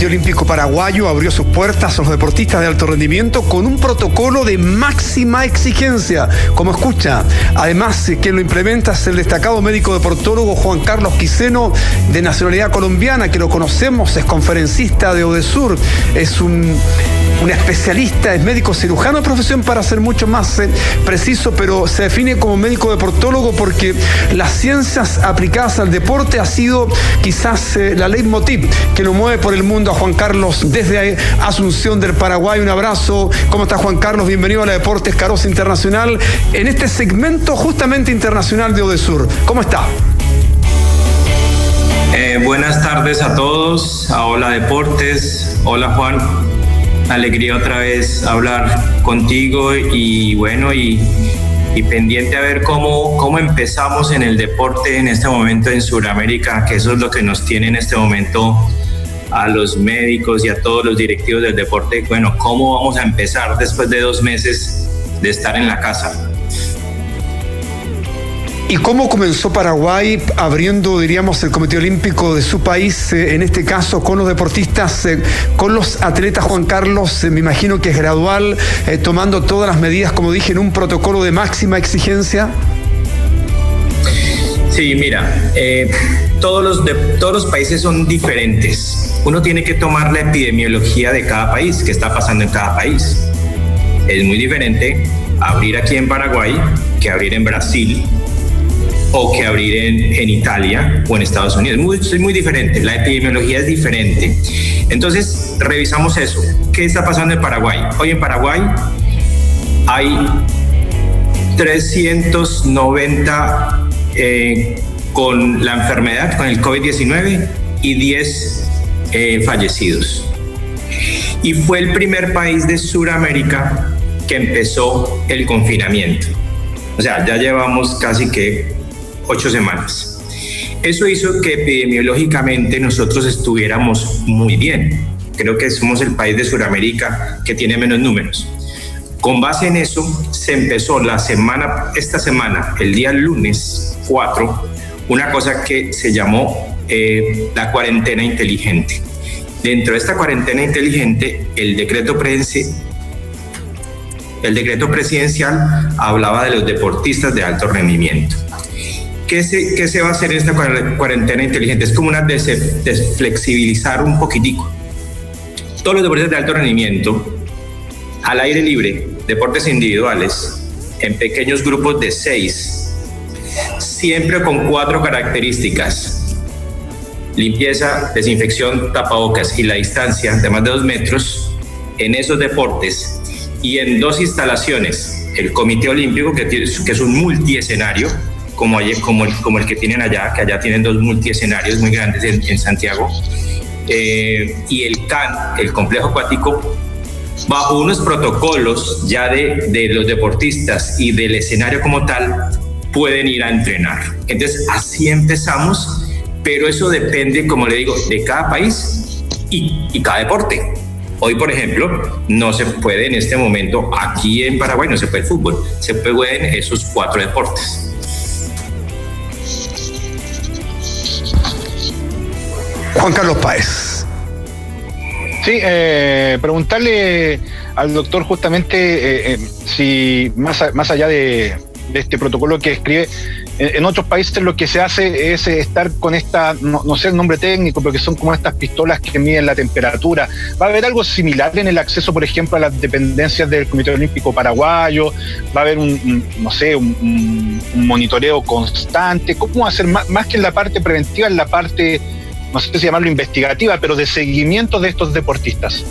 Comité Olímpico Paraguayo abrió sus puertas a los deportistas de alto rendimiento con un protocolo de máxima exigencia, como escucha. Además, quien lo implementa es el destacado médico deportólogo Juan Carlos Quiseno, de nacionalidad colombiana, que lo conocemos, es conferencista de ODESUR, es un especialista, es médico cirujano de profesión, para ser mucho más preciso, pero se define como médico deportólogo porque las ciencias aplicadas al deporte ha sido quizás la leitmotiv que lo mueve por el mundo a Juan Carlos desde Asunción del Paraguay. Un abrazo. ¿Cómo está, Juan Carlos? Bienvenido a la Deportes Carosa Internacional en este segmento justamente internacional de ODESUR. ¿Cómo está? Buenas tardes a todos, a Hola Deportes. Hola, Juan. Alegría otra vez hablar contigo y bueno, y pendiente a ver cómo empezamos en el deporte en este momento en Sudamérica, que eso es lo que nos tiene en este momento a los médicos y a todos los directivos del deporte. Bueno, ¿cómo vamos a empezar después de 2 meses de estar en la casa? ¿Y cómo comenzó Paraguay abriendo, diríamos, el Comité Olímpico de su país, en este caso con los deportistas, con los atletas, Juan Carlos? Me imagino que es gradual, tomando todas las medidas, como dije, en un protocolo de máxima exigencia. Sí, mira, todos los países son diferentes. Uno tiene que tomar la epidemiología de cada país, qué está pasando en cada país. Es muy diferente abrir aquí en Paraguay que abrir en Brasil, o que abrir en Italia o en Estados Unidos. Es muy diferente, la epidemiología es diferente. Entonces, revisamos eso. ¿Qué está pasando en Paraguay? Hoy en Paraguay hay 390 con la enfermedad, con el COVID-19, y 10 fallecidos. Y fue el primer país de Sudamérica que empezó el confinamiento. O sea, ya llevamos casi que 8 semanas. Eso hizo que epidemiológicamente nosotros estuviéramos muy bien. Creo que somos el país de Sudamérica que tiene menos números. Con base en eso, se empezó esta semana, el día lunes 4, una cosa que se llamó la cuarentena inteligente. Dentro de esta cuarentena inteligente, el decreto presidencial hablaba de los deportistas de alto rendimiento. ¿Qué se va a hacer en esta cuarentena inteligente? Es como una desflexibilizar un poquitico. Todos los deportistas de alto rendimiento, al aire libre, deportes individuales, en pequeños grupos de 6, siempre con 4 características: limpieza, desinfección, tapabocas y la distancia de más de 2 metros, en esos deportes, y en 2 instalaciones, el Comité Olímpico, que es un multiescenario, como el que tienen allá, que allá tienen 2 multiescenarios muy grandes en Santiago, y el CAN, el complejo acuático, bajo unos protocolos ya de los deportistas y del escenario como tal, pueden ir a entrenar. Entonces, así empezamos, pero eso depende, como le digo, de cada país y cada deporte. Hoy, por ejemplo, no se puede en este momento, aquí en Paraguay no se puede el fútbol, se pueden esos 4 deportes. Juan Carlos Páez. Sí, preguntarle al doctor justamente si más allá de este protocolo que escribe, en otros países lo que se hace es estar con esta, no sé el nombre técnico, pero que son como estas pistolas que miden la temperatura. ¿Va a haber algo similar en el acceso, por ejemplo, a las dependencias del Comité Olímpico Paraguayo? ¿Va a haber un monitoreo constante? ¿Cómo hacer más que en la parte preventiva, en la parte, no sé si llamarlo investigativa, pero de seguimiento de estos deportistas?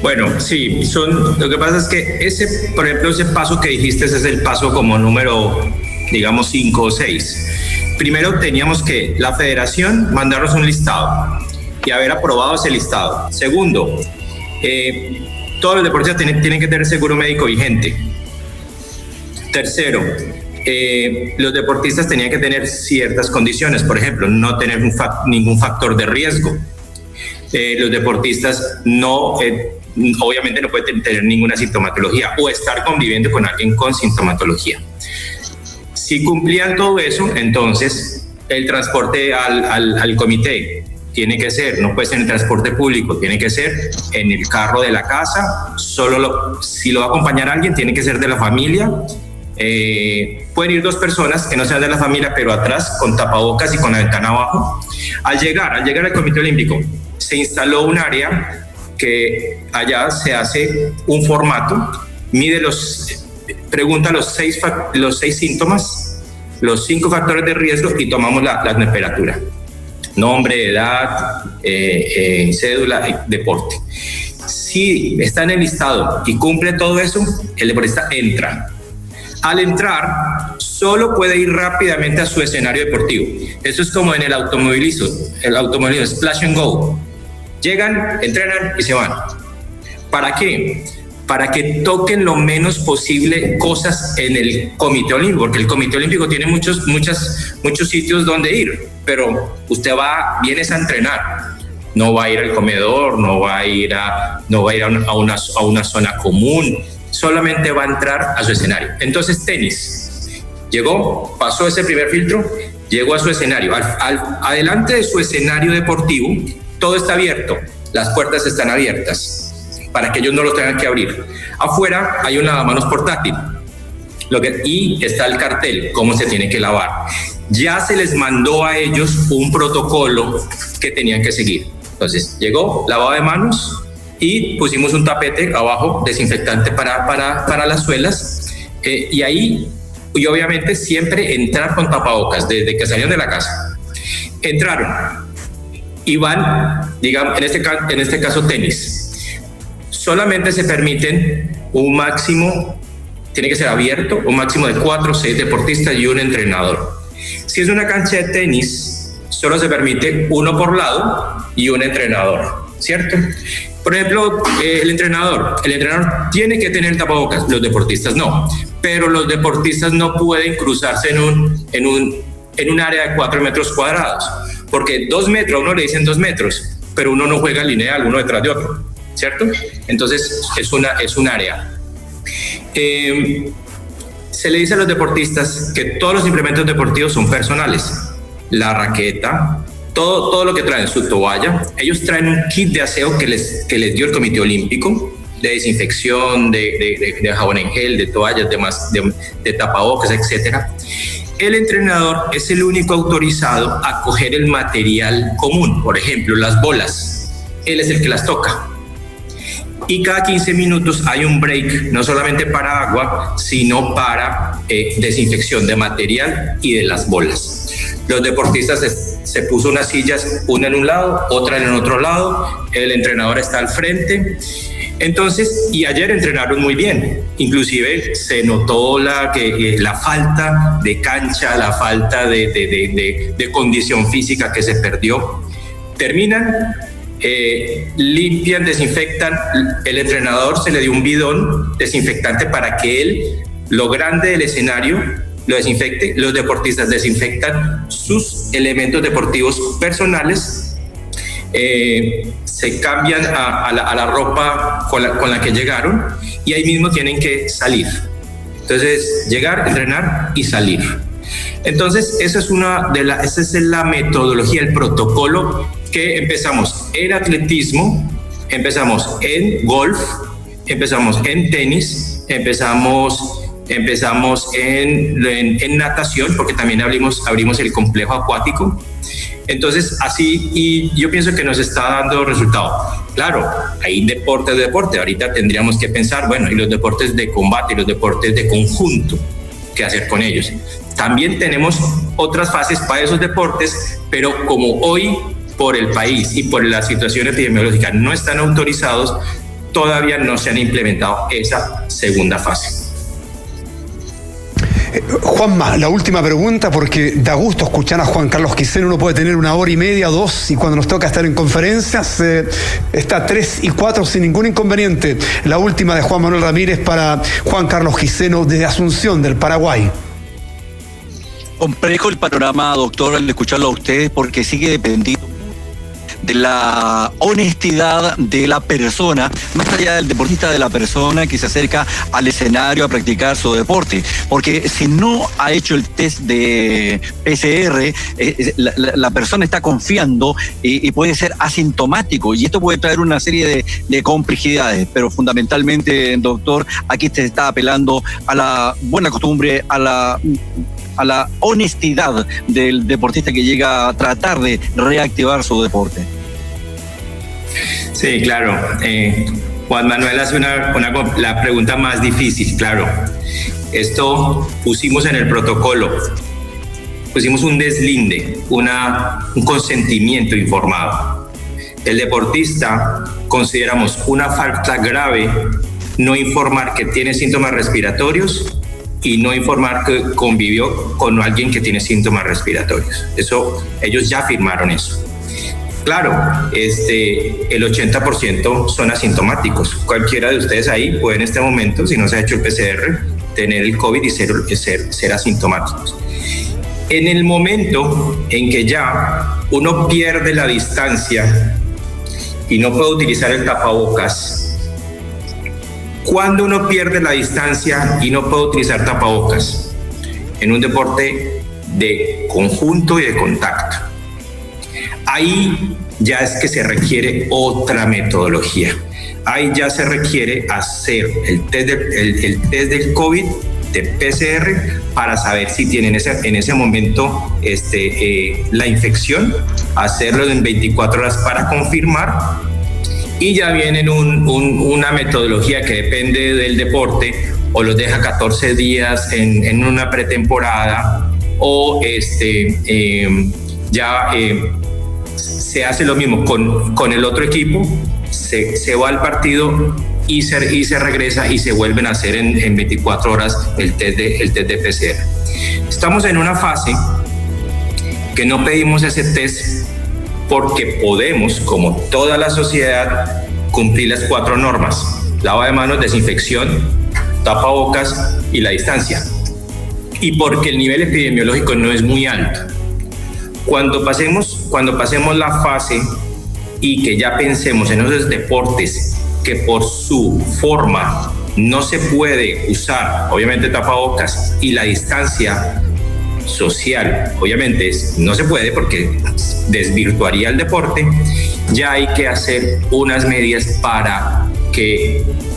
Bueno, sí, lo que pasa es que por ejemplo, ese paso que dijiste, ese es el paso como número, digamos, 5 o 6. Primero teníamos que la federación mandarnos un listado y haber aprobado ese listado. Segundo, todos los deportistas tienen que tener seguro médico vigente. Tercero, los deportistas tenían que tener ciertas condiciones, por ejemplo, no tener ningún factor de riesgo. Los deportistas obviamente no pueden tener ninguna sintomatología o estar conviviendo con alguien con sintomatología. Si cumplían todo eso, entonces el transporte al comité tiene que ser, no puede ser en el transporte público, tiene que ser en el carro de la casa, si lo va a acompañar alguien, tiene que ser de la familia. Pueden ir 2 personas que no sean de la familia, pero atrás con tapabocas y con la ventana abajo. Al llegar al Comité Olímpico, se instaló un área que allá se hace un formato, pregunta los 6 síntomas, los 5 factores de riesgo y tomamos la temperatura. Nombre, edad, cédula, deporte. Si está en el listado y cumple todo eso, el deportista entra. Al entrar, solo puede ir rápidamente a su escenario deportivo. Eso es como en el automovilismo, splash and go. Llegan, entrenan y se van. ¿Para qué? Para que toquen lo menos posible cosas en el Comité Olímpico, porque el Comité Olímpico tiene muchos sitios donde ir, pero usted viene a entrenar. No va a ir al comedor, no va a ir a una zona común, solamente va a entrar a su escenario. Entonces, tenis. Llegó, pasó ese primer filtro, llegó a su escenario. Adelante de su escenario deportivo, todo está abierto, las puertas están abiertas para que ellos no los tengan que abrir. Afuera hay un lavamanos portátil y está el cartel, cómo se tiene que lavar. Ya se les mandó a ellos un protocolo que tenían que seguir. Entonces, llegó, lavado de manos, y pusimos un tapete abajo, desinfectante para las suelas, y obviamente siempre entrar con tapabocas, desde que salieron de la casa. Entraron y van, digamos, en este caso tenis. Solamente se permiten un máximo, tiene que ser abierto, un máximo de 4 o 6 deportistas y un entrenador. Si es una cancha de tenis, solo se permite uno por lado y un entrenador, ¿cierto? Por ejemplo, el entrenador tiene que tener tapabocas, los deportistas no, pero los deportistas no pueden cruzarse en un área de 4 metros cuadrados, porque 2 metros, a uno le dicen 2 metros, pero uno no juega lineal, uno detrás de otro, ¿cierto? Entonces es un área. Se le dice a los deportistas que todos los implementos deportivos son personales, la raqueta, todo lo que traen, su toalla. Ellos traen un kit de aseo que les dio el Comité Olímpico, de desinfección, de jabón en gel, de toallas, de tapabocas, etcétera. El entrenador es el único autorizado a coger el material común, por ejemplo, las bolas. Él es el que las toca. Y cada 15 minutos hay un break, no solamente para agua, sino para desinfección de material y de las bolas. Los deportistas se puso unas sillas, una en un lado, otra en el otro lado, el entrenador está al frente. Entonces, y ayer entrenaron muy bien, inclusive se notó la falta de cancha, la falta de condición física que se perdió. Terminan, limpian, desinfectan, el entrenador se le dio un bidón desinfectante para que él, lo grande del escenario, lo desinfecte. Los deportistas desinfectan sus elementos deportivos personales, se cambian a la ropa con la que llegaron y ahí mismo tienen que salir. Entonces, llegar, entrenar y salir. Entonces, esa es la metodología, el protocolo que empezamos en atletismo, empezamos en golf, empezamos en tenis, empezamos en natación, porque también abrimos el complejo acuático. Entonces, así, y yo pienso que nos está dando resultado. Claro, hay deporte. Ahorita tendríamos que pensar, bueno, y los deportes de combate y los deportes de conjunto, ¿qué hacer con ellos? También tenemos otras fases para esos deportes, pero como hoy, por el país y por la situación epidemiológica, no están autorizados, todavía no se han implementado esa segunda fase. Juanma, la última pregunta, porque da gusto escuchar a Juan Carlos Quiseno. Uno puede tener 1 hora y media, 2, y cuando nos toca estar en conferencias está 3 y 4 sin ningún inconveniente. La última de Juan Manuel Ramírez para Juan Carlos Quiseno desde Asunción, del Paraguay. Complejo el panorama, doctor, al escucharlo a ustedes, porque sigue dependiendo de la honestidad de la persona, más allá del deportista, de la persona que se acerca al escenario a practicar su deporte. Porque si no ha hecho el test de PCR, la persona está confiando y puede ser asintomático, y esto puede traer una serie de complejidades, pero fundamentalmente, doctor, aquí se está apelando a la buena costumbre, a la honestidad del deportista que llega a tratar de reactivar su deporte. Sí, claro. Juan Manuel hace la pregunta más difícil, claro. Esto pusimos en el protocolo, pusimos un deslinde, un consentimiento informado. El deportista consideramos una falta grave no informar que tiene síntomas respiratorios y no informar que convivió con alguien que tiene síntomas respiratorios. Eso, ellos ya firmaron eso. Claro, el 80% son asintomáticos. Cualquiera de ustedes ahí puede en este momento, si no se ha hecho el PCR, tener el COVID y ser asintomáticos. En el momento en que ya uno pierde la distancia y no puede utilizar el tapabocas, cuando uno pierde la distancia y no puede utilizar tapabocas en un deporte de conjunto y de contacto, ahí ya es que se requiere otra metodología. Ahí ya se requiere hacer el test del COVID de PCR para saber si tienen en ese momento la infección, hacerlo en 24 horas para confirmar. Y ya vienen una metodología que depende del deporte, o los deja 14 días en una pretemporada, o se hace lo mismo con el otro equipo, se va al partido y se regresa y se vuelven a hacer en 24 horas el test de PCR. Estamos en una fase que no pedimos ese test porque podemos, como toda la sociedad, cumplir las 4 normas: lavado de manos, desinfección, tapabocas y la distancia. Y porque el nivel epidemiológico no es muy alto. Cuando pasemos la fase y que ya pensemos en esos deportes que por su forma no se puede usar, obviamente, tapabocas y la distancia social, obviamente no se puede porque desvirtuaría el deporte, ya hay que hacer unas medidas para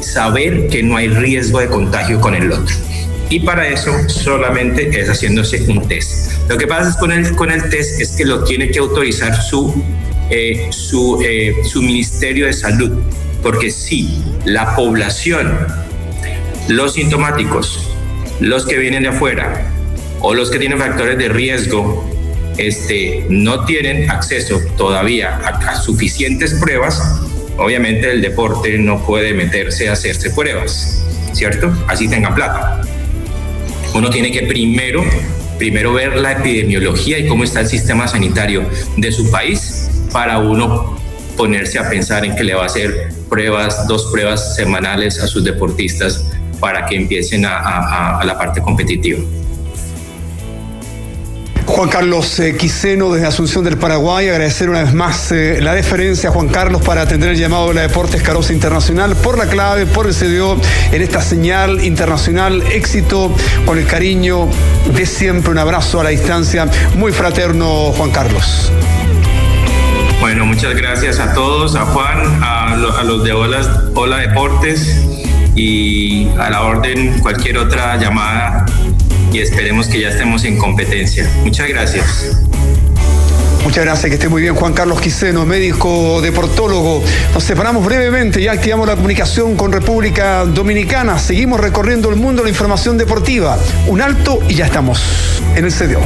saber que no hay riesgo de contagio con el otro. Y para eso solamente es haciéndose un test. Lo que pasa con el test es que lo tiene que autorizar su Ministerio de Salud, porque si la población, los sintomáticos, los que vienen de afuera o los que tienen factores de riesgo, no tienen acceso todavía a suficientes pruebas, obviamente el deporte no puede meterse a hacerse pruebas, ¿cierto? Así tengan plata. Uno tiene que primero ver la epidemiología y cómo está el sistema sanitario de su país para uno ponerse a pensar en que le va a hacer 2 pruebas semanales a sus deportistas para que empiecen a la parte competitiva. Juan Carlos Quiseno, desde Asunción del Paraguay, agradecer una vez más la deferencia, Juan Carlos, para atender el llamado de la Deportes Carosa Internacional, por la clave, por el CDO, en esta señal internacional. Éxito, con el cariño de siempre, un abrazo a la distancia, muy fraterno, Juan Carlos. Bueno, muchas gracias a todos, a Juan, a los de Hola Deportes, y a la orden cualquier otra llamada, y esperemos que ya estemos en competencia. Muchas gracias. Muchas gracias, que esté muy bien. Juan Carlos Quiseno, médico deportólogo. Nos separamos brevemente, ya activamos la comunicación con República Dominicana. Seguimos recorriendo el mundo de la información deportiva. Un alto y ya estamos en el CDO.